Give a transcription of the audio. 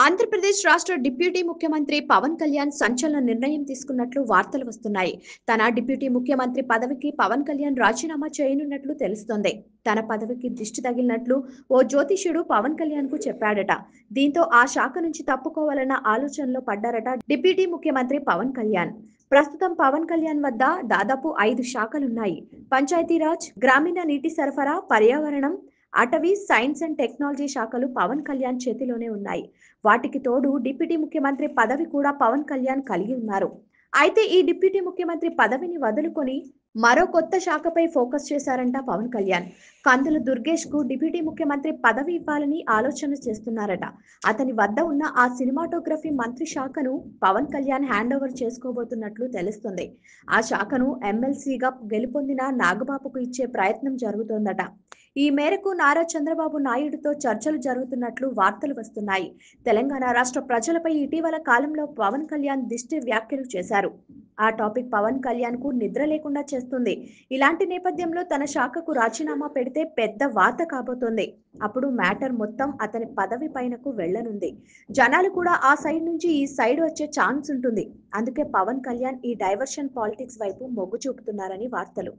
ఆంధ్రప్రదేశ్ రాష్ట్ర డిప్యూటీ ముఖ్యమంత్రి పవన్ కళ్యాణ్ సంచలన నిర్ణయం తీసుకున్నట్లు వార్తలు వస్తున్నాయి. తన డిప్యూటీ ముఖ్యమంత్రి పదవికి పవన్ కళ్యాణ్ రాజీనామా చేయనున్నట్లు తెలుస్తోంది. తన పదవికి దిష్టి తగిలినట్లు ఓ జ్యోతిష్యుడు పవన్ కళ్యాణ్ కు చెప్పాడట. దీంతో ఆ శాఖ నుంచి తప్పుకోవాలన్న ఆలోచనలో పడ్డారట డిప్యూటీ ముఖ్యమంత్రి పవన్ కళ్యాణ్. ప్రస్తుతం పవన్ కళ్యాణ్ వద్ద దాదాపు 5 శాఖలున్నాయి. పంచాయతీరాజ్, గ్రామీణ నీటి సరఫరా, పర్యావరణం, అటవీ, సైన్స్ అండ్ టెక్నాలజీ శాఖలు పవన్ కళ్యాణ్ చేతిలోనే ఉన్నాయి. వాటికి తోడు డిప్యూటీ ముఖ్యమంత్రి పదవి కూడా పవన్ కళ్యాణ్ కలిగి ఉన్నారు. అయితే ఈ డిప్యూటీ ముఖ్యమంత్రి పదవిని వదులుకొని మరో కొత్త శాఖపై ఫోకస్ చేశారంట పవన్ కళ్యాణ్. కందుల దుర్గేష్ కు డిప్యూటీ ముఖ్యమంత్రి పదవి ఇవ్వాలని ఆలోచన చేస్తున్నారట. అతని వద్ద ఉన్న ఆ సినిమాటోగ్రఫీ మంత్రి శాఖను పవన్ కళ్యాణ్ హ్యాండ్ ఓవర్ చేసుకోబోతున్నట్లు తెలుస్తుంది. ఆ శాఖను ఎమ్మెల్సీగా గెలుపొందిన నాగబాబుకు ఇచ్చే ప్రయత్నం జరుగుతోందట. ఈ మేరకు నారా చంద్రబాబు నాయుడుతో చర్చలు జరుగుతున్నట్లు వార్తలు వస్తున్నాయి. తెలంగాణ రాష్ట్ర ప్రజలపై ఇటీవల కాలంలో పవన్ కళ్యాణ్ దిష్టి వ్యాఖ్యలు చేశారు. ఆ టాపిక్ పవన్ కళ్యాణ్ కు నిద్ర లేకుండా చేస్తుంది. ఇలాంటి నేపథ్యంలో తన శాఖకు రాజీనామా పెడితే పెద్ద వార్త కాబోతోంది. అప్పుడు మ్యాటర్ మొత్తం అతని పదవి పైనకు వెళ్లనుంది. జనాలు కూడా ఆ సైడ్ నుంచి ఈ సైడ్ వచ్చే ఛాన్స్ ఉంటుంది. అందుకే పవన్ కళ్యాణ్ ఈ డైవర్షన్ పాలిటిక్స్ వైపు మొగ్గు చూపుతున్నారని వార్తలు.